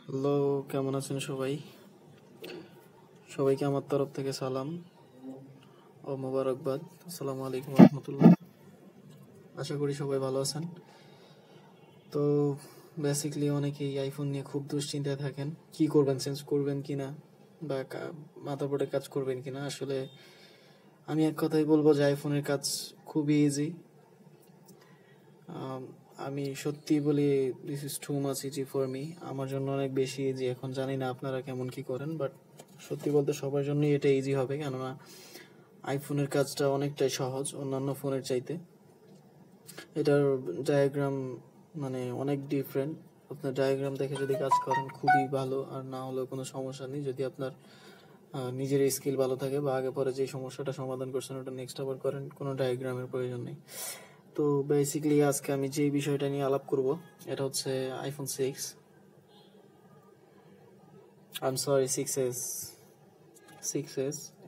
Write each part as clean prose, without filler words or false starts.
Hello, কেমন আছেন সবাই? সবাইকে আমার তরফ থেকে সালাম ও মোবারকবাদ। আসসালামু আলাইকুম রহমতুল্লাহ। আশা করি সবাই ভালো আছেন। তো বেসিক্যালি অনেকেই আইফোন নিয়ে খুব দুশ্চিন্তায় থাকেন, কি করবেন, চেঞ্জ করবেন কিনা বা মাথা পড়ে কাজ করবেন কিনা। আসলে আমি এক কথাই বলবো যে আইফোনের কাজ খুবই ইজি। আমি সত্যি বলি, this is too much easy for me. আমার জন্য অনেক বেশি ইজি। এখন জানি না আপনারা কেমন কি করেন, বাট সত্যি বলতে সবার জন্যই এটা ইজি হবে, কেননা আইফোনের কাজটা অনেকটাই সহজ অন্যান্য ফোনের চাইতে। এটার ডায়াগ্রাম মানে অনেক ডিফারেন্ট। আপনার ডায়াগ্রাম দেখে যদি কাজ করেন খুবই ভালো, আর না হলেও কোনো সমস্যা নেই যদি আপনার নিজের স্কিল ভালো থাকে বা আগে পরে যে সমস্যাটা সমাধান করছেন ওটা নেক্সট আবার করেন, কোনো ডায়াগ্রামের প্রয়োজন নেই। তো বেসিক্যালি আজকে আমি যে বিষয়টা নিয়ে আলাপ করব এটা হচ্ছে আইফোন 6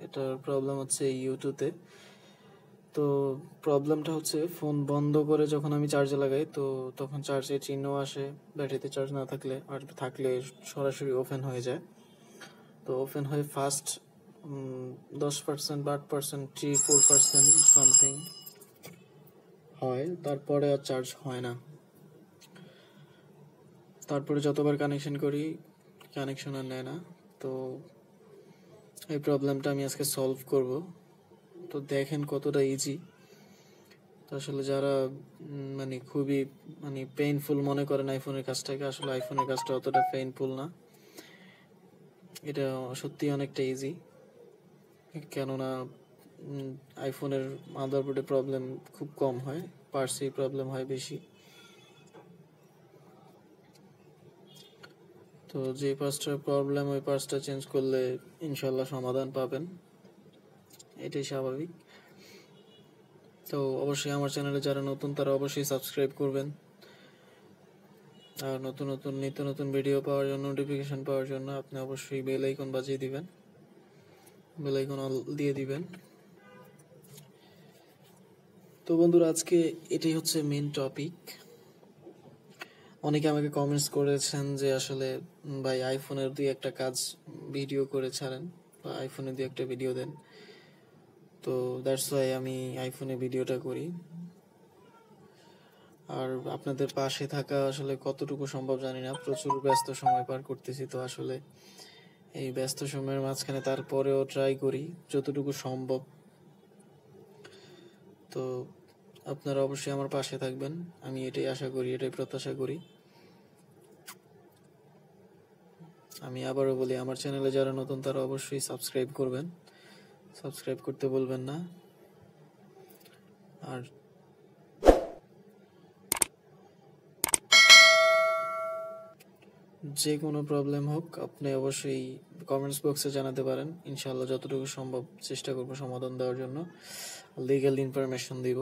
এটার প্রবলেম হচ্ছে ইউটিউবে। তো প্রবলেমটা হচ্ছে ফোন বন্ধ করে যখন আমি চার্জে লাগাই তো তখন চার্জের চিহ্ন আসে, ব্যাটারিতে চার্জ না থাকলে, আর থাকলে সরাসরি ওপেন হয়ে যায়। তো ওপেন হয়ে ফার্স্ট 10% বা 8% 3-4% সামথিং হয়, তারপরে আর চার্জ হয় না। তারপরে যতবার কানেকশন করি কানেকশন আর নেয় না। তো এই প্রবলেমটা আমি আজকে সলভ করব। তো দেখেন কতটা ইজি। তো আসলে যারা মানে খুবই পেইনফুল মনে করেন আইফোনের কাজটাকে, আসলে আইফোনের কাজটা অতটা পেইনফুল না, এটা সত্যি অনেকটা ইজি। কেননা আইফোনের মাদারবোর্ডে প্রবলেম খুব কম হয়, পার্সেই প্রবলেম হয় বেশি। তো যে পার্সটার প্রবলেম ওই পার্সটা চেঞ্জ করলে ইনশাল্লাহ সমাধান পাবেন, এটাই স্বাভাবিক। তো অবশ্যই আমার চ্যানেলে যারা নতুন তারা অবশ্যই সাবস্ক্রাইব করবেন, আর নতুন নতুন নিত্য নতুন ভিডিও পাওয়ার জন্য, নোটিফিকেশন পাওয়ার জন্য আপনি অবশ্যই বেল আইকন বাজিয়ে দিবেন, বেল আইকন অল দিয়ে দিবেন। তো বন্ধুরা, আজকে এটাই হচ্ছে মেন টপিক। অনেকে আমাকে কমেন্টস করেছেন যে আসলে ভাই আইফোনের দুই একটা কাজ ভিডিও করে ছাড়েন বা আইফোনে দুই একটা ভিডিও দেন। তো দ্যাটস ওয়াই আমি আইফোনে ভিডিওটা করি। আর আপনাদের পাশে থাকা আসলে কতটুকু সম্ভব জানি না, প্রচুর ব্যস্ত সময় পার করতেছি। তো আসলে এই ব্যস্ত সময়ের মাঝখানে তারপরেও ট্রাই করি যতটুকু সম্ভব। তো আপনারা অবশ্যই আমার পাশে থাকবেন, আমি এটাই আশা করি, এটাই প্রত্যাশা করি। আমি আবারও বলি, আমার চ্যানেলে যারা নতুন তারা অবশ্যই সাবস্ক্রাইব করবেন, সাবস্ক্রাইব করতে বলবেন না। আর যে কোনো প্রবলেম হোক আপনি অবশ্যই কমেন্টস বক্সে জানাতে পারেন, ইনশাআল্লাহ যতটুকু সম্ভব চেষ্টা করব সমাধান দেওয়ার জন্য, লিগ্যাল ইনফরমেশন দিব।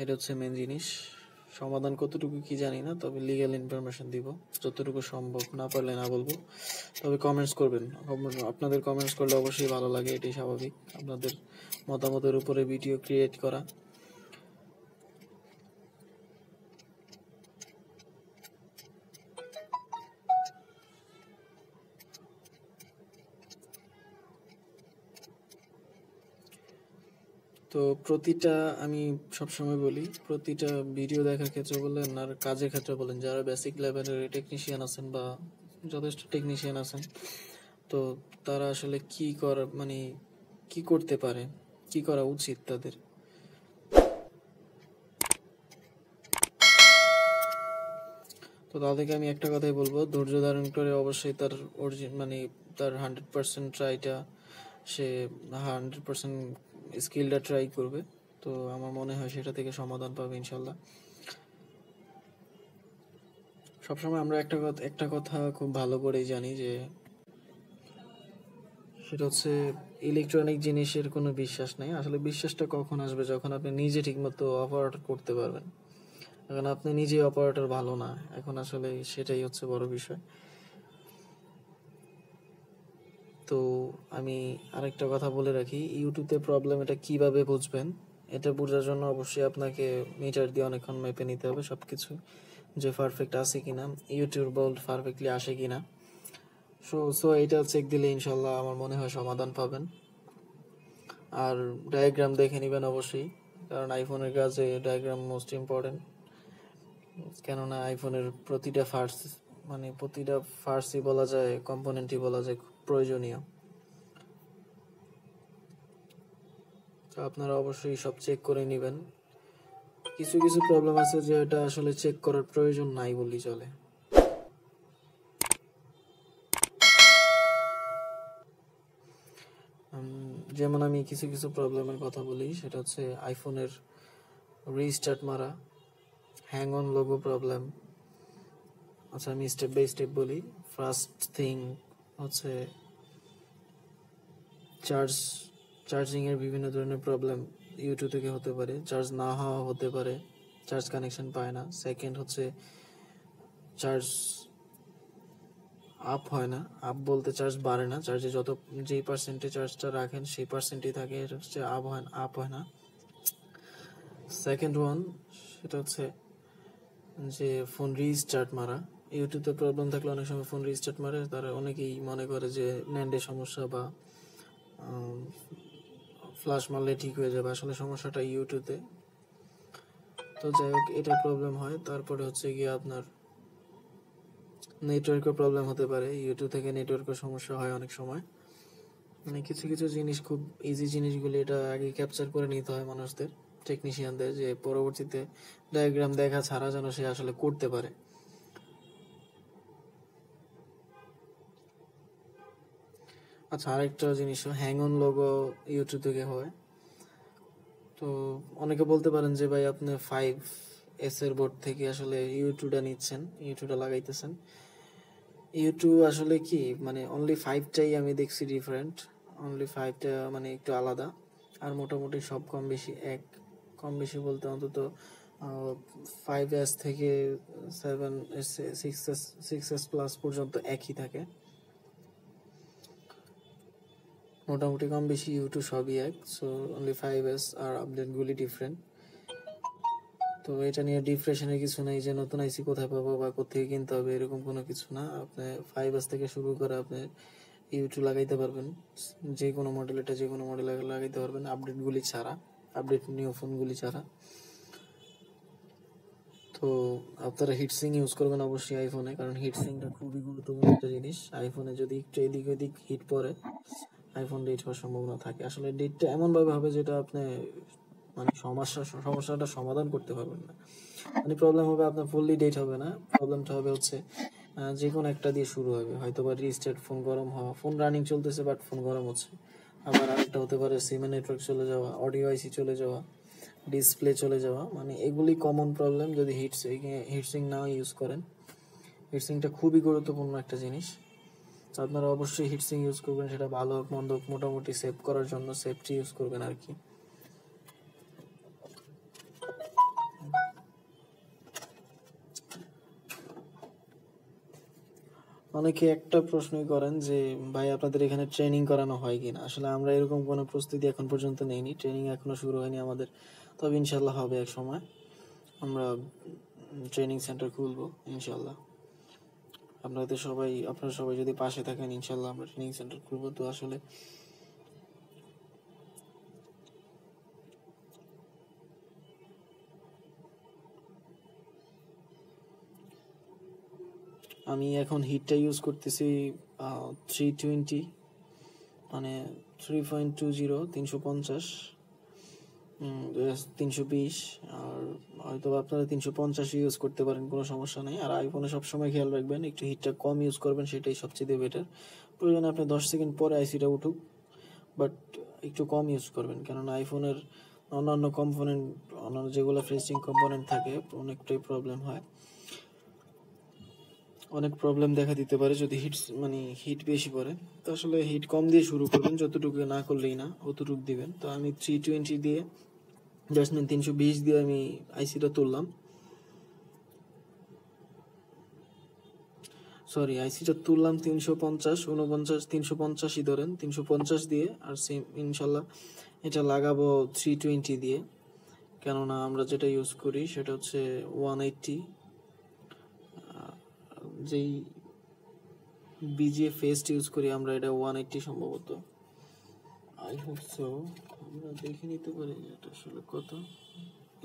এটা হচ্ছে মেন জিনিস। সমাধান কতটুকু কি জানি না, তবে লিগ্যাল ইনফরমেশন দিব যতটুকু সম্ভব, না পারলে না বলবো। তবে কমেন্টস করবেন, আপনাদের কমেন্টস করলে অবশ্যই ভালো লাগে, এটাই স্বাভাবিক। আপনাদের মতামতের উপরে ভিডিও ক্রিয়েট করা। তো প্রতিটা, আমি সবসময় বলি, প্রতিটা ভিডিও দেখার ক্ষেত্রে বলেন আর কাজের ক্ষেত্রে বলেন, যারা বেসিক লেভেলের টেকনিশিয়ান আছেন বা যথেষ্ট টেকনিশিয়ান আছেন, তো তারা আসলে কি করতে পারে, কি করা উচিত তাদের। তো তাদেরকে আমি একটা কথাই বলবো, ধৈর্য ধারণ করে অবশ্যই তার তার 100% ট্রাইটা, সে 100% স্কিলটা ট্রাই করবে। তো আমার মনে হয় সেটা থেকে সমাধান পাবে ইনশাল্লাহ। সবসময় আমরা একটা কথা খুব ভালো করেই জানি, যে সেটা হচ্ছে ইলেকট্রনিক জিনিসের কোনো বিশ্বাস নেই। আসলে বিশ্বাসটা কখন আসবে, যখন আপনি নিজে ঠিকমতো অপারেট করতে পারবেন। এখন আপনি নিজে অপারেটর ভালো না, এখন আসলে সেটাই হচ্ছে বড় বিষয়। তো আমি আরেকটা কথা বলে রাখি, ইউটিউবে প্রবলেম এটা কিভাবে বুঝবেন, এটা বোঝার জন্য অবশ্যই আপনাকে মিটার দিয়ে অনেকক্ষণ মেপে নিতে হবে সবকিছু। যে পারফেক্ট আছে কিনা, ইউটিউব বোল্ড পারফেক্টলি আসে কিনা। সো এটা চেক দিলে ইনশাল্লাহ আমার মনে হয় সমাধান পাবেন। আর ডায়াগ্রাম দেখে নেবেন অবশ্যই, কারণ আইফোনের কাছে ডায়াগ্রাম মোস্ট ইম্পর্টেন্ট। কেননা আইফোনের প্রতিটা ফার্সই বলা যায়, কম্পোনেন্টই বলা যায় খুব প্রয়োজনীয়। তো আপনারা অবশ্যই সব চেক করে নেবেন। কিছু কিছু প্রবলেম আছে যে এটা আসলে চেক করার প্রয়োজন নাই বললেই চলে। যেমন আমি কিছু কিছু প্রবলেমের কথা বলি, সেটা হচ্ছে আইফোনের রিস্টার্ট মারা, হ্যাং অন লোগো প্রবলেম। আচ্ছা, আমি স্টেপ বাই স্টেপ বলি। ফার্স্ট থিং হচ্ছে চার্জিংয়ের বিভিন্ন ধরনের প্রবলেম ইউটিউব থেকে হতে পারে, চার্জ না হওয়া হতে পারে, চার্জ কানেকশন পায় না। সেকেন্ড হচ্ছে চার্জ আপ হয় না, আপ বলতে চার্জ বাড়ে না, চার্জে যেই পার্সেন্টে চার্জটা রাখেন সেই পার্সেন্টই থাকে, এটা হচ্ছে আপ হয় না। সেকেন্ড ওয়ান, সেটা হচ্ছে যে ফোন রিস্টার্ট মারা। ইউটিউবে প্রবলেম থাকলে অনেক সময় ফোন রিস্টার্ট মারে, তারা অনেকেই মনে করে যে ন্যান্ডের সমস্যা বা ফ্লাশ মারলে ঠিক হয়ে যাবে, আসলে সমস্যাটা ইউটিউবে। তো যাই হোক, এটা প্রবলেম হয়। তারপরে হচ্ছে গিয়ে আপনার নেটওয়ার্কের প্রবলেম হতে পারে, ইউটিউব থেকে নেটওয়ার্কের সমস্যা হয় অনেক সময়। মানে কিছু কিছু জিনিস, খুব ইজি জিনিসগুলি এটা আগে ক্যাপচার করে নিতে হয় মানুষদের, টেকনিশিয়ানদের, যে পরবর্তীতে ডায়াগ্রাম দেখা ছাড়া যেন সে আসলে করতে পারে। আচ্ছা, আরেকটা জিনিস, হ্যাং অন লোগো ইউটিউব থেকে হয়। তো অনেকে বলতে পারেন যে ভাই আপনি 5S এর বোর্ড থেকে আসলে ইউটিউবটা নিচ্ছেন, ইউটিউবটা লাগাইতেছেন। ইউটিউব আসলে কি, মানে অনলি 5টাই আমি দেখছি ডিফারেন্ট, অনলি 5টা মানে একটু আলাদা। আর মোটামুটি সব কম বেশি এক, কম বেশি বলতে অন্তত 5S থেকে 7S 6S প্লাস পর্যন্ত একই থাকে। মোটামুটি কম বেশি ইউটিউব সবই এক। সো অনলি 5S আর আপডেটগুলি ডিফারেন্ট। তো এটা নিয়ে ডিপ্রেশনের কিছু নেই যে নতুন আইসি কোথায় পাবো বা কোথেকে কিনতে হবে, এরকম কোনো কিছু না। আপনি 5S থেকে শুরু করে আপনি ইউটিউব লাগাইতে পারবেন, যে কোনো মডেল, এটা যে কোনো মডেল লাগাইতে পারবেন, আপডেটগুলি ছাড়া, আপডেট নিউ ফোনগুলি ছাড়া। তো আপনারা হিটসিং ইউজ করবেন অবশ্যই আইফোনে, কারণ হিটসিংটা খুবই গুরুত্বপূর্ণ একটা জিনিস। আইফোনে যদি একটু এদিক ওদিক হিট পড়ে, আইফোন ডেট হওয়ার সম্ভাবনা থাকে। আসলে ডেটটা এমনভাবে হবে যেটা আপনি মানে সমস্যাটা সমাধান করতে পারবেন না। মানে প্রবলেম হবে, আপনার ফুললি ডেট হবে না, প্রবলেমটা হবে হচ্ছে যে কোনো একটা দিয়ে শুরু হবে, হয়তো বা রিস্টার্ট, ফোন গরম হওয়া, ফোন রানিং চলতেছে বাট ফোন গরম হচ্ছে। আবার আরেকটা হতে পারে সিমে নেটওয়ার্ক চলে যাওয়া, অডিও আইসি চলে যাওয়া, ডিসপ্লে চলে যাওয়া। মানে এগুলি কমন প্রবলেম যদি হিটসিং না ইউজ করেন। হিটসিংটা খুবই গুরুত্বপূর্ণ একটা জিনিস। তো আপনারা অবশ্যই হিটসিং ইউজ করবেন, সেটা ভালো হোক মন্দ হোক, মোটামুটি সেভ করার জন্য সেফটি ইউজ করবেন আর কি। অনেকে একটা প্রশ্নই করেন যে ভাই আপনাদের এখানে ট্রেনিং করানো হয় কিনা। আসলে আমরা এরকম কোনো প্রস্তুতি এখন পর্যন্ত নেইনি, ট্রেনিং এখনো শুরু হয়নি আমাদের। তবে ইনশাল্লাহ হবে এক সময়, আমরা ট্রেনিং সেন্টার খুলবো ইনশাল্লাহ। আপনারা সবাই যদি পাশে থাকেন, ইনশাল্লাহ আমরা ট্রেনিং সেন্টার খুলবো। তো আসলে আমি এখন হিটটা ইউজ করতেছি 320, মানে 3.20, 350, 320। আর হয়তো আপনারা 350 ইউজ করতে পারেন, কোনো সমস্যা নেই। আর আইফোনে সবসময় খেয়াল রাখবেন একটু হিটটা কম ইউজ করবেন, সেটাই সবচেয়ে বেটার। প্রয়োজনে আপনি 10 সেকেন্ড পরে আইসিটা উঠুক, বাট একটু কম ইউজ করবেন, কেননা আইফোনের অন্যান্য কম্পোনেন্ট, অন্যান্য যেগুলো ফ্রেশিং কম্পোনেন্ট থাকে, অনেকটাই প্রবলেম হয়, অনেক প্রবলেম দেখা দিতে পারে যদি হিট বেশি পড়ে। তো আসলে হিট কম দিয়ে শুরু করবেন, যতটুকু না করলেই না, অতটুকু দিবেন। তো আমি 320 দিয়ে, 320 দিয়ে আমি আইসিটা তুললাম, আইসিটা তুললাম 350, 49, 350ই ধরেন, 350 দিয়ে। আর সেম ইনশাল্লাহ এটা লাগাবো 320 দিয়ে, কেননা আমরা যেটা ইউজ করি সেটা হচ্ছে 180, যেই বিজিএ ফেস্ট ইউজ করি আমরা, এটা 180 সম্ভবত, আই হোপ সো। আমরা দেখে নিতে পারি এটা আসলে কত।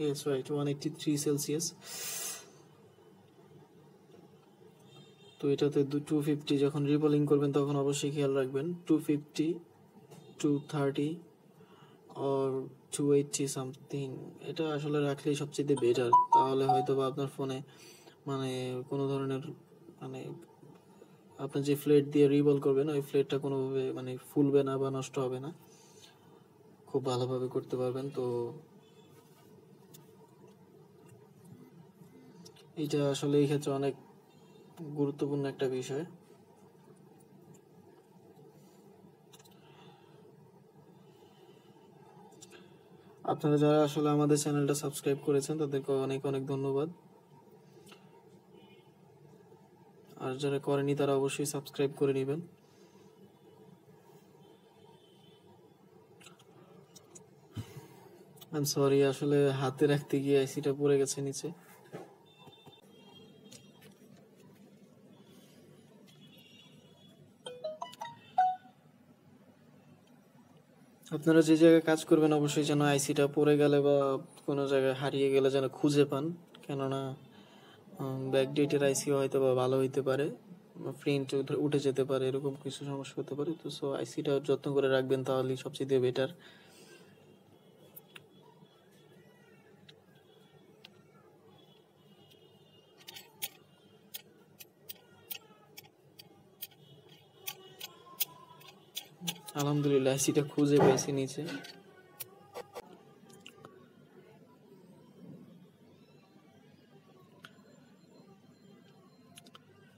Yes right, 183 Celsius. তো এটাতে 250 যখন রিপলিং করবেন তখন অবশ্যই খেয়াল রাখবেন 250, 230 or 280 সামথিং, এটা আসলে রাখলেই সবচেয়ে বেটার। তাহলে হয়তো বা আপনার ফোনে মানে কোনো ধরনের মানে আপনি যে ফ্লেট দিয়ে রিবল করবেন ওই ফ্লেটটা কোনোভাবে মানে ফুলবে না বা নষ্ট হবে না, খুব ভালোভাবে করতে পারবেন। তো এটা আসলে এই ক্ষেত্রে অনেক গুরুত্বপূর্ণ একটা বিষয়। আপনারা যারা আসলে আমাদের চ্যানেলটা সাবস্ক্রাইব করেছেন তাদেরকে অনেক অনেক ধন্যবাদ, আর যারা করেনি তারা অবশ্যই সাবস্ক্রাইব করে নেবেন। আই এম সরি, আসলে হাতে রাখতে গিয়ে আইসিটা পড়ে গেছে নিচে। আপনারা যে জায়গায় কাজ করবেন অবশ্যই যেন আইসিটা পড়ে গেলে বা কোনো জায়গায় হারিয়ে গেলে যেন খুঁজে পান, কেননা ব্যাকডেটের আইসি হয়তো বা ভালো হইতে পারে, প্রিন্ট উঠে যেতে পারে, এরকম কিছু সমস্যা হতে পারে। তো সো আইসিটা যত্ন করে রাখবেন, তাহলেই সবচেয়ে বেটার। আলহামদুলিল্লাহ আইসিটা খুঁজে পেয়েছি নিচে।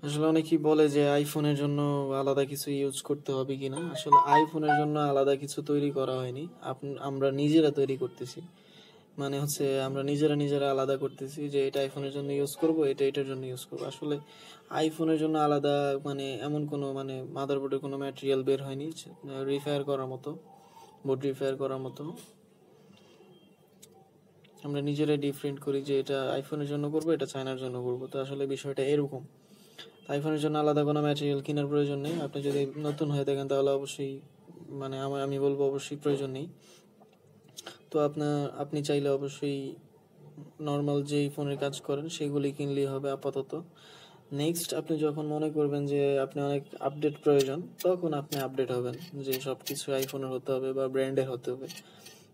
আসলে অনেকেই বলে যে আইফোনের জন্য আলাদা কিছু ইউজ করতে হবে কিনা, আসলে আইফোনের জন্য আলাদা কিছু তৈরি করা হয়নি, আমরা নিজেরা তৈরি করতেছি। মানে হচ্ছে আমরা নিজেরা আলাদা করতেছি যে এটা আইফোনের জন্য ইউজ করব, এটা এটার জন্য ইউজ করব। আসলে আইফোনের জন্য আলাদা মানে এমন কোনো মানে মাদারবোর্ডের কোনো ম্যাটেরিয়াল বের হয়নি রিফায়ার করার মতো, বোর্ড রিফায়ার করার মতো। আমরা নিজেরাই ডিফারেন্ট করি যে এটা আইফোনের জন্য করব, এটা চায়নার জন্য করব। তো আসলে বিষয়টা এরকম। আইফোনের জন্য আলাদা কোনো ম্যাটেরিয়াল কেনার প্রয়োজন নেই। আপনি যদি নতুন হয়ে থাকেন তাহলে অবশ্যই মানে আমি বলবো অবশ্যই প্রয়োজন নেই। তো আপনি চাইলে অবশ্যই নর্মাল যেই ফোনের কাজ করেন সেগুলি কিনলেই হবে আপাতত। নেক্সট আপনি যখন মনে করবেন যে আপনি অনেক আপডেট প্রয়োজন, তখন আপনি আপডেট হবেন যে সব কিছু আইফোনের হতে হবে বা ব্র্যান্ডের হতে হবে।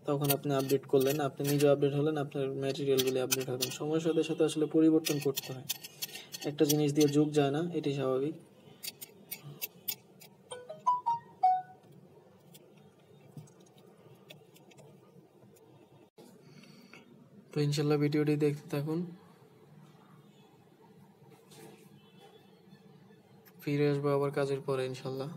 তখন আপনি আপডেট করলেন, আপনি নিজে আপডেট হলেন, আপনার ম্যাটেরিয়ালগুলি আপডেট হবেন। সময়ের সাথে সাথে আসলে পরিবর্তন করতে হয়, একটা জিনিস দিয়ে যুগ যায় না, এটি স্বাভাবিক। তো ইনশাল্লাহ ভিডিওটি দেখতে থাকুন, ফিরে আসবো আবার কাজের পরে ইনশাল্লাহ।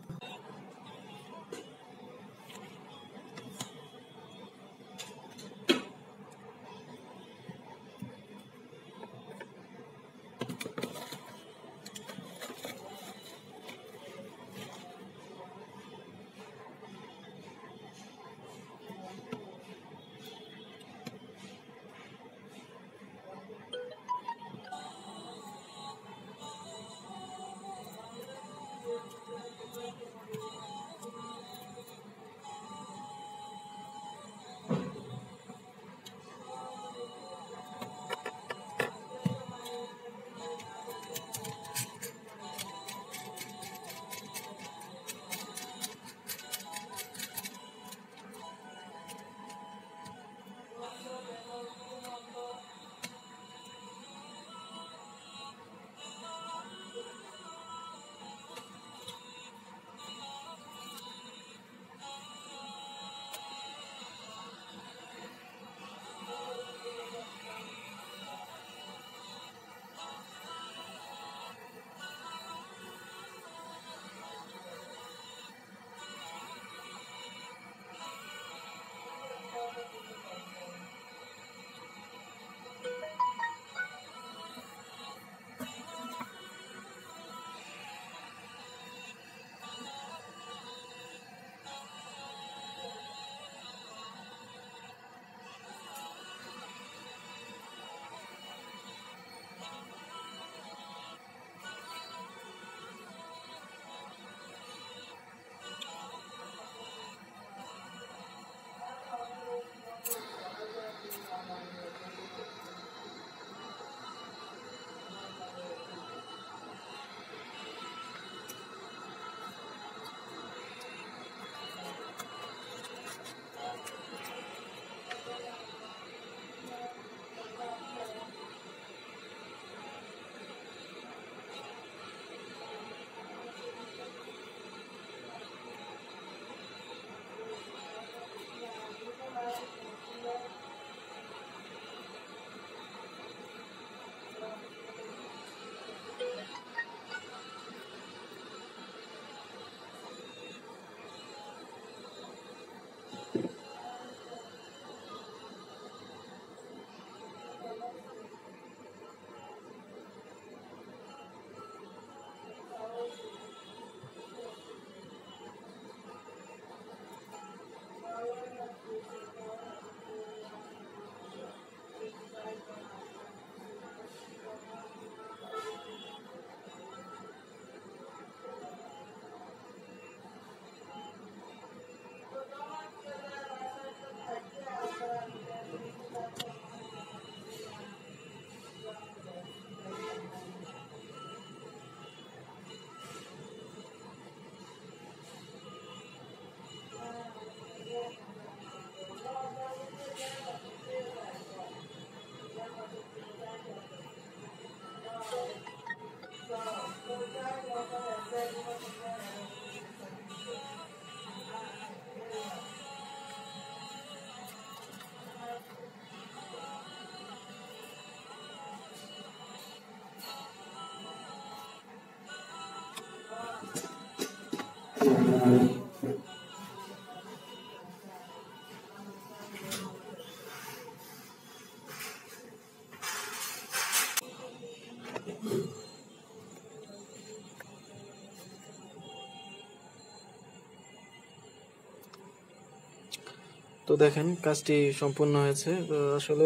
তো দেখেন কাজটি সম্পূর্ণ হয়েছে। তো আসলে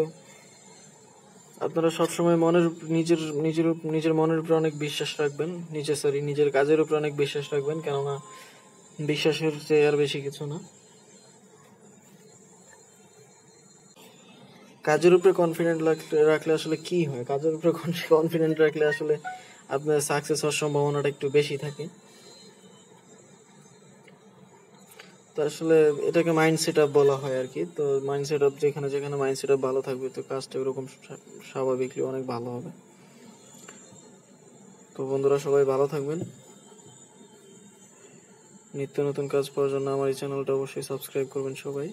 আপনারা সবসময় নিজের মনের উপর অনেক বিশ্বাস রাখবেন, নিজের কাজের উপর অনেক বিশ্বাস রাখবেন, কেননা বিশ্বাসের চেয়ে আর বেশি কিছু না। কাজের উপরে কনফিডেন্ট রাখলে আসলে কি হয়, কাজের উপরে কনফিডেন্ট রাখলে আসলে আপনার সাকসেস হওয়ার সম্ভাবনাটা একটু বেশি থাকে। তো আসলে এটাকে মাইন্ড সেট আপ বলা হয় আর কি। তো মাইন্ড সেট আপ যেখানে যেখানে মাইন্ড সেট আপ ভালো থাকবে, তো কাজটা এরকম স্বাভাবিকলি অনেক ভালো হবে। তো বন্ধুরা, সবাই ভালো থাকবেন। নিত্য নতুন কাজ পাওয়ার জন্য আমার এই চ্যানেলটা অবশ্যই সাবস্ক্রাইব করবেন সবাই।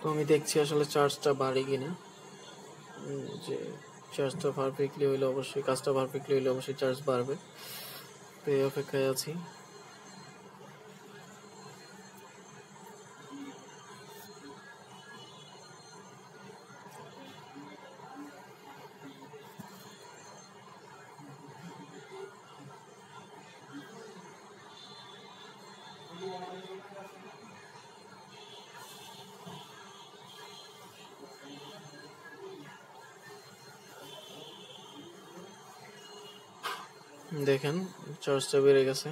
তো আমি দেখছি আসলে চার্জটা বাড়ে কিনা। যে চার্জটা পারফেক্টলি হইলে অবশ্যই, কাজটা পারফেক্টলি হইলে অবশ্যই চার্জ বাড়বে। তো এই অপেক্ষায় আছি। দেখেন চার্জটা বেড়ে গেছে।